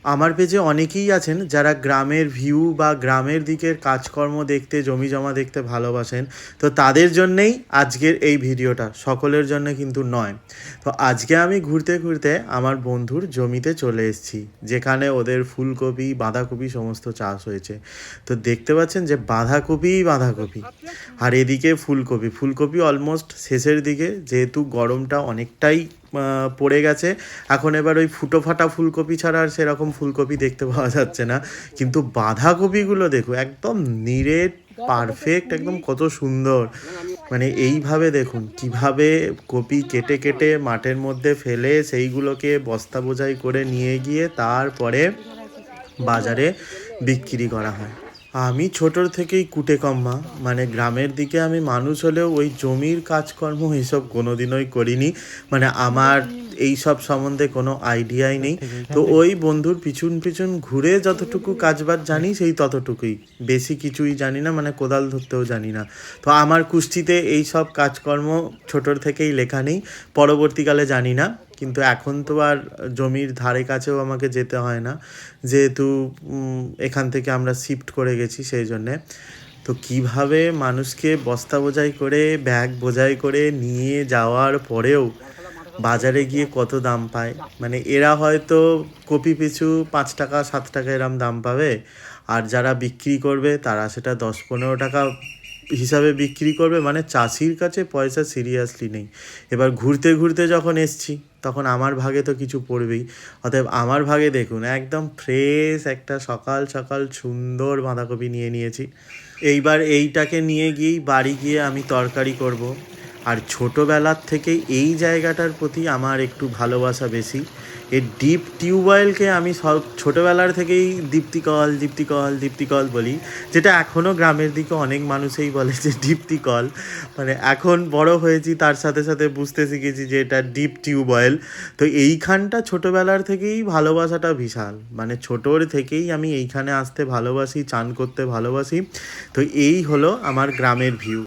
আমার পেজে অনেকেই আছেন যারা গ্রামের ভিউ বা গ্রামের দিকের কাজকর্ম দেখতে, জমি জমা দেখতে ভালোবাসেন। তো তাদের জন্যেই আজকের এই ভিডিওটা, সকলের জন্য কিন্তু নয়। তো আজকে আমি ঘুরতে ঘুরতে আমার বন্ধুর জমিতে চলে এসেছি, যেখানে ওদের ফুলকপি, বাঁধাকপি সমস্ত চাষ হয়েছে। তো দেখতে পাচ্ছেন যে বাঁধাকপিই বাঁধাকপি, আর এদিকে ফুলকপি। ফুলকপি অলমোস্ট শেষের দিকে, যেহেতু গরমটা অনেকটাই পড়ে গেছে। এখন এবার ওই ফুটো ফাটা ফুলকপি ছাড়া আর সেরকম ফুলকপি দেখতে পাওয়া যাচ্ছে না। কিন্তু বাঁধাকপিগুলো দেখো, একদম নিরেট, পারফেক্ট, একদম কত সুন্দর। মানে এইভাবে দেখুন কিভাবে কপি কেটে কেটে মাঠের মধ্যে ফেলে সেইগুলোকে বস্তা বোঝাই করে নিয়ে গিয়ে তারপরে বাজারে বিক্রি করা হয়। আমি ছোটোর থেকেই কুটে কম্মা, মানে গ্রামের দিকে আমি মানুষ হলেও ওই জমির কাজকর্ম এইসব কোনো দিনই করিনি। মানে আমার এই সব সম্বন্ধে কোনো আইডিয়াই নেই। তো ওই বন্ধুর পিছন পিছন ঘুরে যতটুকু কাজবাজ জানি সেই ততটুকুই, বেশি কিছুই জানি না, মানে কোদাল ধরতেও জানি না। তো আমার কুষ্টিতে এই সব কাজকর্ম ছোটোর থেকেই লেখা নেই, পরবর্তীকালে জানি না। কিন্তু এখন তো আর জমির ধারে কাছেও আমাকে যেতে হয় না, যেহেতু এখান থেকে আমরা শিফট করে গেছি সেই জন্যে। তো কিভাবে মানুষকে বস্তা বোঝাই করে, ব্যাগ বোঝাই করে নিয়ে যাওয়ার পরেও বাজারে গিয়ে কত দাম পায়। মানে এরা হয়তো কপি পিছু 5 টাকা 7 টাকা এরম দাম পাবে, আর যারা বিক্রি করবে তারা সেটা 10-15 টাকা হিসাবে বিক্রি করবে। মানে চাষির কাছে পয়সা সিরিয়াসলি নেই। এবার ঘুরতে ঘুরতে যখন এসছি, তখন আমার ভাগে তো কিছু পড়বেই। অতএব আমার ভাগে দেখুন, একদম ফ্রেশ একটা সকাল সকাল সুন্দর বাঁধাকপি নিয়ে নিয়েছি। এইবার এইটাকে নিয়ে গিয়েই বাড়ি গিয়ে আমি তরকারি করব। আর ছোটোবেলার থেকেই এই জায়গাটার প্রতি আমার একটু ভালোবাসা বেশি। এই ডিপ টিউবওয়েলকে আমি সব ছোটোবেলার থেকেই দীপ্তিকল দীপ্তিকল দীপ্তিকল বলি, যেটা এখনও গ্রামের দিকে অনেক মানুষই বলে যে দীপ্তিকল। মানে এখন বড় হয়েছি, তার সাথে সাথে বুঝতে শিখেছি যে এটা ডিপ টিউবওয়েল। তো এইখানটা ছোটোবেলার থেকেই ভালোবাসাটা বিশাল, মানে ছোটোর থেকেই আমি এইখানে আসতে ভালোবাসি, চান করতে ভালোবাসি। তো এই হলো আমার গ্রামের ভিউ।